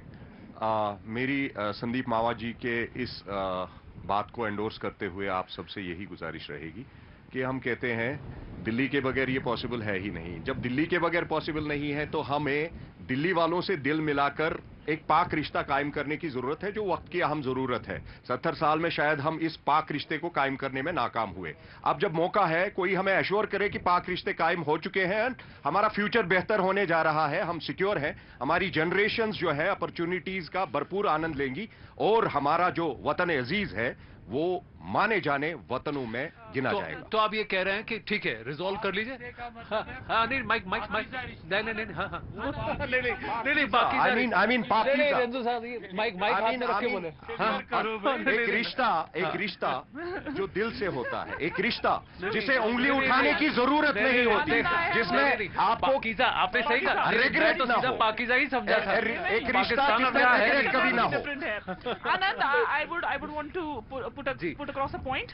[SPEAKER 7] मेरी संदीप मावा जी के इस बात को एंडोर्स करते हुए आप सबसे यही गुजारिश रहेगी कि हम कहते हैं दिल्ली के बगैर ये पॉसिबल है ही नहीं। जब दिल्ली के बगैर पॉसिबल नहीं है तो हमें दिल्ली वालों से दिल मिलाकर एक पाक रिश्ता कायम करने की जरूरत है, जो वक्त की अहम जरूरत है। 70 साल में शायद हम इस पाक रिश्ते को कायम करने में नाकाम हुए। अब जब मौका है, कोई हमें एश्योर करे कि पाक रिश्ते कायम हो चुके हैं, हमारा फ्यूचर बेहतर होने जा रहा है, हम सिक्योर हैं, हमारी जनरेशंस जो है अपॉर्चुनिटीज का भरपूर आनंद लेंगी और हमारा जो वतन अजीज है वो माने जाने वतनों में गिना जाएगा।
[SPEAKER 1] तो आप ये कह रहे हैं कि ठीक है रिजॉल्व कर लीजिए। हाँ नहीं माइक नहीं हाँ नहीं बाकी
[SPEAKER 7] आई मीन एक रिश्ता जो दिल से होता है, एक रिश्ता जिसे उंगली उठाने की जरूरत नहीं होती, जिसमें आपको
[SPEAKER 1] आपने सही कहा,
[SPEAKER 7] रिग्रेट ना हो,
[SPEAKER 1] पाकिजा ही समझा था,
[SPEAKER 7] एक रिश्ता जिसमें रिग्रेट कभी ना हो।
[SPEAKER 10] Anand, I would want to put across a point.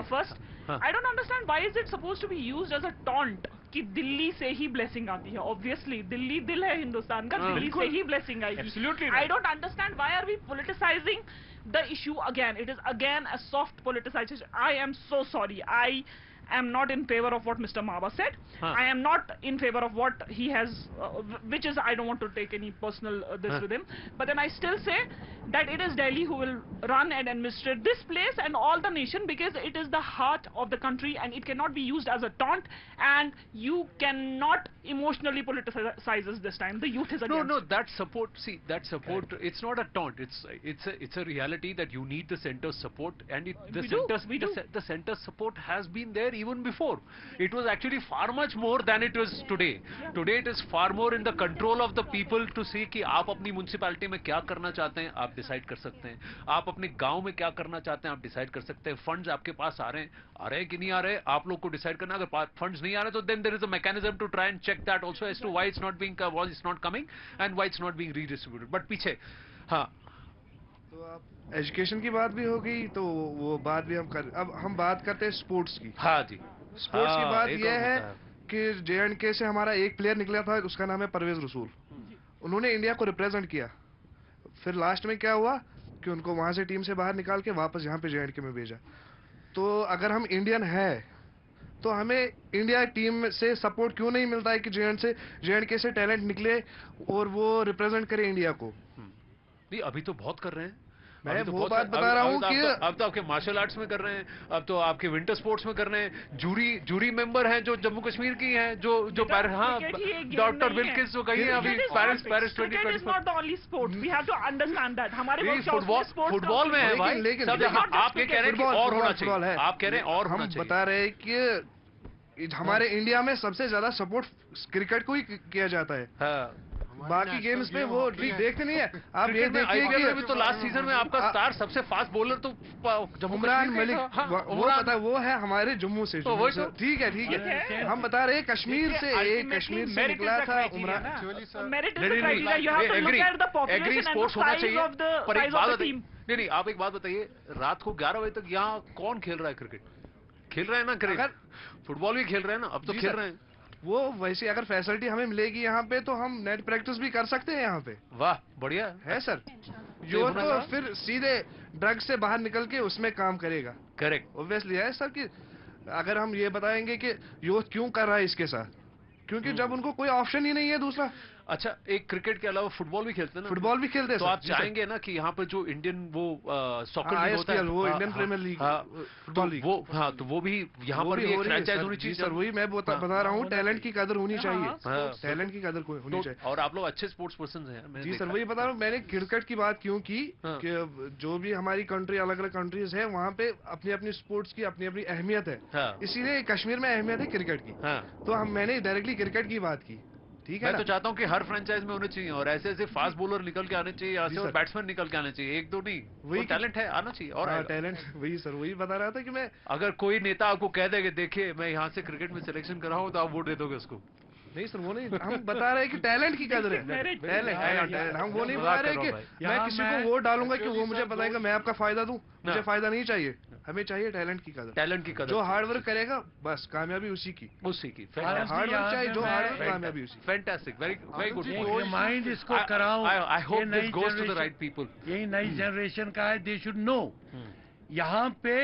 [SPEAKER 10] First, I don't understand why is it supposed to be used as a taunt कि दिल्ली से ही ब्लेसिंग आती है। Obviously, दिल्ली दिल है हिंदुस्तान का, दिल्ली से ही ब्लेसिंग आएगी।
[SPEAKER 5] Absolutely.
[SPEAKER 10] I don't understand why are we politicizing the issue again. It is again a soft politicization. I am so sorry. I am not in favor of what Mr. Maba said. I am not in favor of what he has, which is I don't want to take any personal this with him. But then I still say that it is Delhi who will run and administrate this place and all the nation, because it is the heart of the country and it cannot be used as a taunt, and you cannot emotionally politicize us this time. The youth is against.
[SPEAKER 1] No, that support, see, that support, it's not a taunt, it's a reality that you need the center's support, and the center's support has been there even before. It was actually far much more than it is today. Today it is far more in the control of the people to see कि आप अपनी municipality में क्या करना चाहते हैं, आप decide कर सकते हैं। आप अपने गांव में क्या करना चाहते हैं, आप डिसाइड कर सकते हैं। फंड्स आपके पास आ रहे हैं कि नहीं आ रहे, आप लोग को डिसाइड करना। अगर फंड्स नहीं आ रहे तो then there is a mechanism to try and check that also as to why it's not being why it's not coming and why it's not being redistributed. But पीछे हाँ,
[SPEAKER 3] तो आप एजुकेशन की बात भी हो गई, तो वो बात भी हम कर, अब हम बात करते हैं स्पोर्ट्स की।
[SPEAKER 1] हाँ जी,
[SPEAKER 3] स्पोर्ट्स की बात यह है कि JNK से हमारा एक प्लेयर निकला था, उसका नाम है परवेज रसूल। उन्होंने इंडिया को रिप्रेजेंट किया। फिर लास्ट में क्या हुआ कि उनको वहां से टीम से बाहर निकाल के वापस यहाँ पे JNK में भेजा। तो अगर हम इंडियन है तो हमें इंडिया टीम से सपोर्ट क्यों नहीं मिलता है कि JNK से टैलेंट निकले और वो रिप्रेजेंट करे इंडिया को?
[SPEAKER 1] नहीं अभी तो बहुत कर रहे हैं।
[SPEAKER 3] मैं वो बात बता रहा हूँ कि
[SPEAKER 1] अब तो आपके मार्शल आर्ट्स में कर रहे हैं, अब तो आपके विंटर स्पोर्ट्स में कर रहे हैं। जूरी मेंबर हैं जो जम्मू कश्मीर की हैं, जो हाँ डॉक्टर विल्किंस जो गई है अभी Paris 2024।
[SPEAKER 10] Is not the only sport, we have to understand that. हमारे
[SPEAKER 1] फुटबॉल में है भाई,
[SPEAKER 3] लेकिन
[SPEAKER 1] आप ये कह रहे हैं कि और होना चाहिए, आप कह रहे हैं और होना चाहिए।
[SPEAKER 3] हम बता रहे हैं कि हमारे इंडिया में सबसे ज्यादा सपोर्ट क्रिकेट को ही किया जाता है। बाकी गेम्स में वो देखते नहीं है। आप ये देखिए कि
[SPEAKER 1] तो लास्ट सीजन में आपका स्टार सबसे फास्ट बॉलर तो
[SPEAKER 3] उमरान मलिक, वो पता है, वो है हमारे जम्मू से। ठीक है, हम बता रहे कश्मीर से, एक कश्मीर से निकला था उमरान।
[SPEAKER 1] एग्री स्पोर्ट्स होना चाहिए, पर एक बात नहीं, आप एक बात बताइए, रात को 11 बजे तक यहाँ कौन खेल रहा है क्रिकेट? खेल रहे हैं ना क्रिकेट, फुटबॉल भी खेल रहे हैं ना, अब तो खेल रहे हैं।
[SPEAKER 3] वो वैसे अगर फैसिलिटी हमें मिलेगी यहाँ पे तो हम नेट प्रैक्टिस भी कर सकते हैं यहाँ पे।
[SPEAKER 1] वाह बढ़िया है
[SPEAKER 3] सर। जो तो फिर सीधे ड्रग से बाहर निकल के उसमें काम करेगा।
[SPEAKER 1] करेक्ट,
[SPEAKER 3] ऑब्वियसली है सर कि अगर हम ये बताएंगे कि यूथ क्यों कर रहा है इसके साथ, क्योंकि जब उनको कोई ऑप्शन ही नहीं है दूसरा।
[SPEAKER 1] अच्छा, एक क्रिकेट के अलावा फुटबॉल भी खेलते हैं ना?
[SPEAKER 3] फुटबॉल भी खेलते हैं
[SPEAKER 1] तो
[SPEAKER 3] सर,
[SPEAKER 1] आप
[SPEAKER 3] जी सर।
[SPEAKER 1] चाहेंगे ना कि यहाँ पर जो इंडियन वो सॉकर लीग होता है,
[SPEAKER 3] ISPL, वो Indian Premier League, football league,
[SPEAKER 1] वो हाँ, तो वो भी यहाँ पर भी एक फ्रेंचाइज होनी चाहिए
[SPEAKER 3] सर। वही मैं बता रहा हूँ, टैलेंट की कदर होनी चाहिए, टैलेंट की कदर होनी चाहिए।
[SPEAKER 1] और आप लोग अच्छे स्पोर्ट्स पर्सन हैं
[SPEAKER 3] जी सर, वही बता रहा हूँ। मैंने क्रिकेट की बात क्यों की कि जो भी हमारी कंट्री, अलग अलग कंट्रीज है, वहाँ पे अपनी अपनी स्पोर्ट्स की अपनी अपनी अहमियत है, इसीलिए कश्मीर में अहमियत है क्रिकेट की। तो मैंने डायरेक्टली क्रिकेट की बात की, ठीक है।
[SPEAKER 1] मैं तो चाहता हूँ कि हर फ्रेंचाइज में होने चाहिए, और ऐसे ऐसे फास्ट बॉलर निकल के आने चाहिए यहाँ से, और बैट्समैन निकल के आने चाहिए, एक दो नहीं, वही टैलेंट है, आना चाहिए। और
[SPEAKER 3] टैलेंट, वही सर, वही बता रहा था कि मैं,
[SPEAKER 1] अगर कोई नेता आपको कह दे कि देखिए मैं यहाँ से क्रिकेट में सिलेक्शन कर रहा हूँ, तो आप वोट दे दोगे उसको?
[SPEAKER 3] नहीं सर, वो नहीं, हम बता रहे हैं कि टैलेंट की कदर है, टैलेंट। हम वो नहीं बता रहे कि मैं किसी को वोट डालूंगा कि वो मुझे बताएगा मैं आपका फायदा दूं, मुझे फायदा नहीं चाहिए, हमें चाहिए टैलेंट की कदर।
[SPEAKER 1] टैलेंट की कदर,
[SPEAKER 3] जो हार्ड वर्क करेगा बस कामयाबी उसी की। हार्ड वर्क चाहिए, जो हार्ड वर्क, कामयाबी उसी।
[SPEAKER 1] Fantastic, very very good.
[SPEAKER 9] Remind इसको कराऊं,
[SPEAKER 1] I hope this goes to the right people.
[SPEAKER 9] यही नई जनरेशन का है, दे शुड नो। यहाँ पे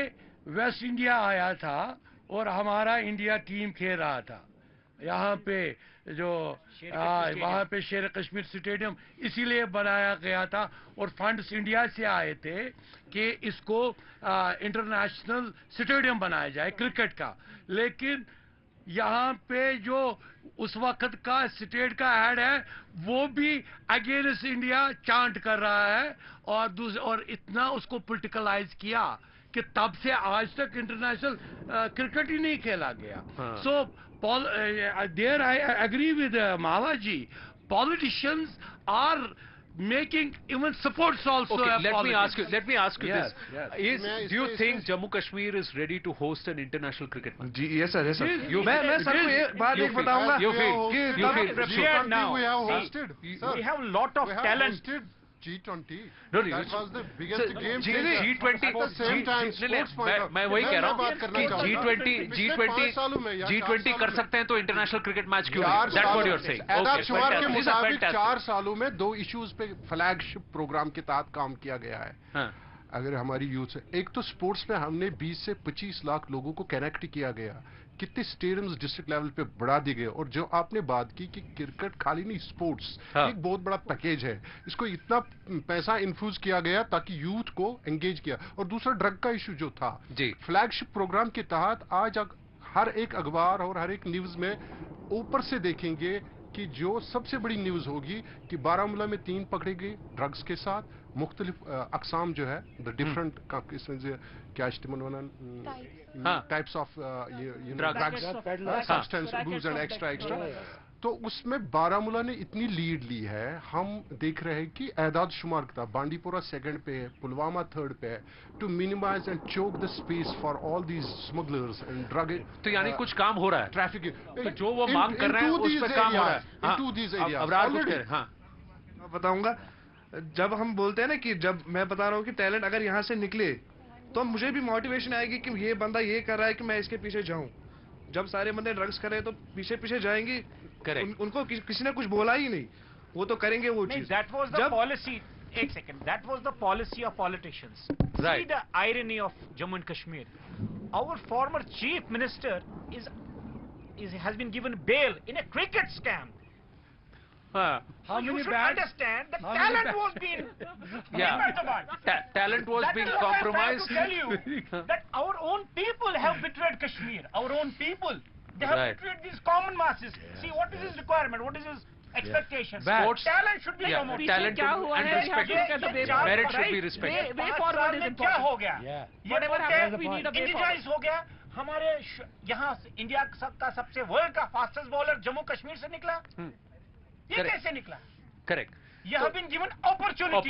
[SPEAKER 9] वेस्ट इंडिया आया था और हमारा इंडिया टीम खेल रहा था यहाँ पे, जो वहाँ पे शेर कश्मीर स्टेडियम इसीलिए बनाया गया था, और फंड्स इंडिया से आए थे कि इसको इंटरनेशनल स्टेडियम बनाया जाए क्रिकेट का। लेकिन यहाँ पे जो उस वक्त का स्टेट का हेड है, वो भी अगेंस्ट इंडिया चांट कर रहा है, और इतना उसको पॉलिटिकलाइज किया कि तब से आज तक इंटरनेशनल क्रिकेट ही नहीं खेला गया। सो there I agree with Malaji. Politicians are making even supports also.
[SPEAKER 1] Okay, let me ask you this.
[SPEAKER 9] Yes.
[SPEAKER 1] Do you think Jammu Kashmir is ready to host an international cricket match?
[SPEAKER 3] Yes sir, yes sir. मैं sir को ये बात एक बताऊंगा
[SPEAKER 12] कि prepared now.
[SPEAKER 2] We have hosted.
[SPEAKER 12] We have a lot of talent.
[SPEAKER 2] G20.
[SPEAKER 1] No,
[SPEAKER 2] that was the biggest game
[SPEAKER 1] G20
[SPEAKER 2] at the same time.
[SPEAKER 1] मैं वही कह रहा हूँ कि G20 कर सकते हैं, तो इंटरनेशनल क्रिकेट मैच क्यों नहीं? That's what you're saying.
[SPEAKER 2] एदाद शुमार के मुताबिक 4 सालों में 2 इश्यूज पे फ्लैगशिप प्रोग्राम के तहत काम किया गया है। अगर हमारी यूथ से, एक तो स्पोर्ट्स में हमने 20 से 25 लाख लोगों को कनेक्ट किया गया, कितने स्टेडियम्स डिस्ट्रिक्ट लेवल पे बढ़ा दिए गए, और जो आपने बात की कि क्रिकेट खाली नहीं, स्पोर्ट्स एक बहुत बड़ा पैकेज है, इसको इतना पैसा इन्फ्यूज किया गया ताकि यूथ को एंगेज किया। और दूसरा ड्रग का इशू जो था, फ्लैगशिप प्रोग्राम के तहत आज हर एक अखबार और हर एक न्यूज में ऊपर से देखेंगे कि जो सबसे बड़ी न्यूज होगी कि बारामूला में 3 पकड़े गए ड्रग्स के साथ, मुख्तलिफ अकसाम जो है, द डिफरेंट क्या types of drugs, substance abuse and extra. तो उसमें बारामूला ने इतनी लीड ली है। हम देख रहे हैं कि एदाद शुमार था, बांडीपोरा सेकंड पे है, पुलवामा थर्ड पे है, to minimise and choke the space for all these smugglers and drug.
[SPEAKER 1] तो यानी कुछ काम हो रहा है,
[SPEAKER 2] ट्रैफिक
[SPEAKER 1] जो वो मांग कर रहे हैं उस पर काम हो रहा है। हाँ,
[SPEAKER 3] बताऊंगा, जब हम बोलते हैं ना कि जब मैं बता रहा हूँ कि टैलेंट अगर यहाँ से निकले तो मुझे भी मोटिवेशन आएगी कि ये बंदा ये कर रहा है कि मैं इसके पीछे जाऊं। जब सारे बंदे ड्रग्स कर रहे हैं तो पीछे पीछे जाएंगे, उनको किसी ने कुछ बोला ही नहीं, वो तो करेंगे वो चीज।
[SPEAKER 12] That was the policy. एक second. That was the policy of politicians.
[SPEAKER 1] Right.
[SPEAKER 12] See the irony of Jammu and Kashmir. Our former chief minister has been given bail in a cricket scam.
[SPEAKER 9] How
[SPEAKER 12] you
[SPEAKER 9] many
[SPEAKER 12] should
[SPEAKER 9] bags?
[SPEAKER 12] understand that talent was being
[SPEAKER 1] talent was being compromised.
[SPEAKER 12] That is what I'm trying to tell you, that our own people have betrayed Kashmir. Our own people, they have betrayed these common masses. See, what is his requirement? What is his expectations?
[SPEAKER 1] Sports
[SPEAKER 12] talent should be promoted.
[SPEAKER 1] Talent and respect. Merit should be respected.
[SPEAKER 10] Way forward is
[SPEAKER 12] क्या हो
[SPEAKER 10] important.
[SPEAKER 12] गया?
[SPEAKER 10] Whatever happens, we need a way forward.
[SPEAKER 12] इंडियाइज हो गया। हमारे यहाँ India का सबसे world का फास्टेस्ट बॉलर जम्मू कश्मीर से निकला। ये कैसे निकला?
[SPEAKER 1] Correct.
[SPEAKER 12] You have been given opportunity,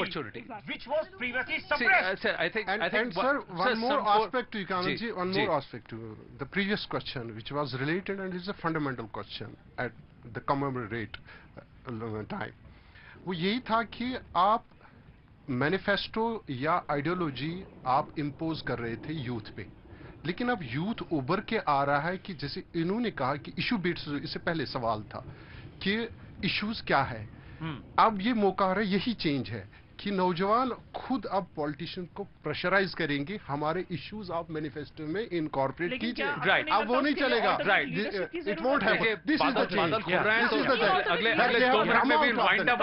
[SPEAKER 12] which was previously suppressed.
[SPEAKER 1] I think,
[SPEAKER 2] sir, one more aspect to Kananji, one more aspect to the previous question, which was related and is a fundamental question at the commemorate time. वो यही था कि आप manifesto या ideology आप impose कर रहे थे यूथ पे, लेकिन अब यूथ उभर के आ रहा है कि जैसे इन्होंने कहा कि इशू बेस्ड, इससे पहले सवाल था कि इश्यूज क्या है। अब ये मौका आ रहा है, यही चेंज है कि नौजवान खुद अब पॉलिटिशियन को प्रेशराइज करेंगे, हमारे इश्यूज आप मैनिफेस्टो में इनकॉर्पोरेट कीजिए।
[SPEAKER 1] राइट,
[SPEAKER 2] अब वो नहीं चलेगा।
[SPEAKER 1] Right,
[SPEAKER 2] it won't happen. This is the change.
[SPEAKER 1] अगले 2 मिनट में भी wind up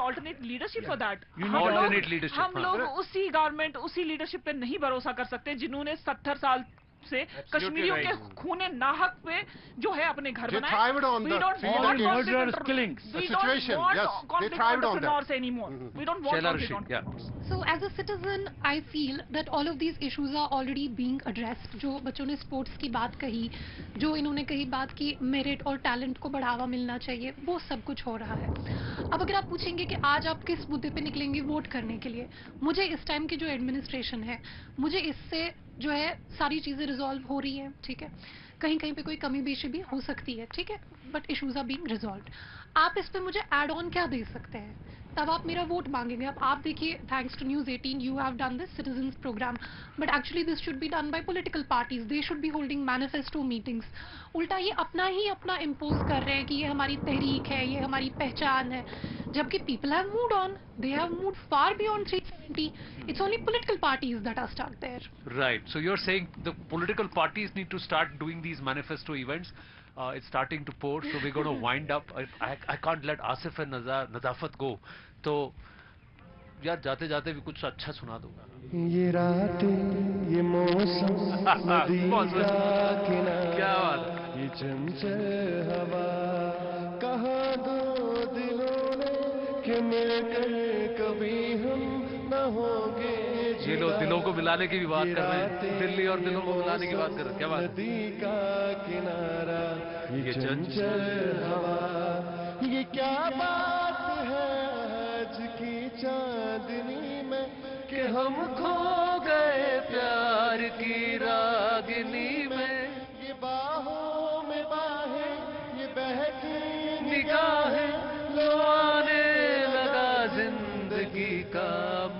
[SPEAKER 10] alternate leadership for that.
[SPEAKER 1] alternate leadership,
[SPEAKER 10] हम लोग उसी गवर्नमेंट, उसी लीडरशिप पे नहीं भरोसा कर सकते जिन्होंने 70 साल से कश्मीरियों के खूने नाहक पे जो है अपने घर बनाए।
[SPEAKER 2] thrived on
[SPEAKER 10] We
[SPEAKER 2] the
[SPEAKER 10] don't
[SPEAKER 2] freedom
[SPEAKER 10] want
[SPEAKER 2] of
[SPEAKER 10] conflict
[SPEAKER 9] killings.
[SPEAKER 10] We
[SPEAKER 2] situation,
[SPEAKER 10] don't want
[SPEAKER 2] yes, they
[SPEAKER 10] conflict
[SPEAKER 2] thrived on that.
[SPEAKER 10] entrepreneurs anymore. We don't want
[SPEAKER 1] Shaila
[SPEAKER 10] conflict
[SPEAKER 1] Rashid,
[SPEAKER 10] entrepreneurs.
[SPEAKER 8] So as a citizen, I feel that all of these issues are already being addressed. जो बच्चों ने sports की बात कही, जो इन्होंने कही बात की मेरिट और टैलेंट को बढ़ावा मिलना चाहिए, वो सब कुछ हो रहा है। अब अगर आप पूछेंगे कि आज आप किस मुद्दे पे निकलेंगे वोट करने के लिए, मुझे इस टाइम की जो एडमिनिस्ट्रेशन है, मुझे इससे जो है सारी चीज़ें रिजॉल्व हो रही हैं, ठीक है। कहीं कहीं पे कोई कमी बेशी भी हो सकती है, ठीक है, but issues are being resolved. आप इस पे मुझे ऐड ऑन क्या दे सकते हैं, तब आप मेरा वोट मांगेंगे। अब आप देखिए, thanks to news 18 you have done this citizens programme, but actually this should be done by political parties, they should be holding manifesto meetings. उल्टा ये अपना इम्पोज कर रहे हैं कि ये हमारी तहरीक है, ये हमारी पहचान है, जबकि people have moved on, they have moved far beyond 370. It's only political parties that are stuck there.
[SPEAKER 1] Right. So you're saying the political parties need to start doing these manifesto events. It's starting to pour, so we're going to wind up. I can't let Asif and Nazafat go. तो यार जाते जाते भी कुछ अच्छा सुना दो।
[SPEAKER 13] ये रातें, ये मौसम, नदी का किनारा,
[SPEAKER 1] क्या बात,
[SPEAKER 13] ये चंचल हवा, कहाँ दो दिलों ने कि मिलकर कभी हम न होंगे।
[SPEAKER 1] ये लोग दिलों को मिलाने की भी बात कर रहे हैं, दिल्ली और दिलों को मिलाने की बात कर रहे हैं, क्या बात है?
[SPEAKER 13] नदी का किनारा, ये चंचल हवा, ये क्या बात है आज की चांदनी में कि हम खो गए प्यार की रागिनी में। ये बाहों में बाहें, ये बहती निगाहें, लो आने लगा जिंदगी का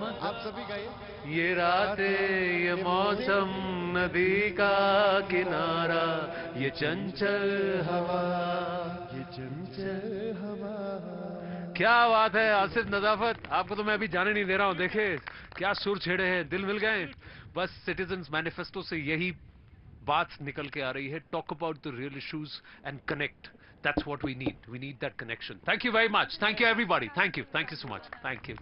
[SPEAKER 13] मज़ा। आप सभी गाइए।
[SPEAKER 1] ये रातें, ये मौसम, नदी का किनारा, ये चंचल हवा,
[SPEAKER 13] ये चंचल हवा।
[SPEAKER 1] क्या बात है आसिफ, नजाफत, आपको तो मैं अभी जाने नहीं दे रहा हूँ। देखे क्या सुर छेड़े हैं, दिल मिल गए। बस सिटीजंस मैनिफेस्टो से यही बात निकल के आ रही है, talk about the real issues and connect. That's what we need. We need that connection. Thank you very much. Thank you everybody. Thank you so much. Thank you.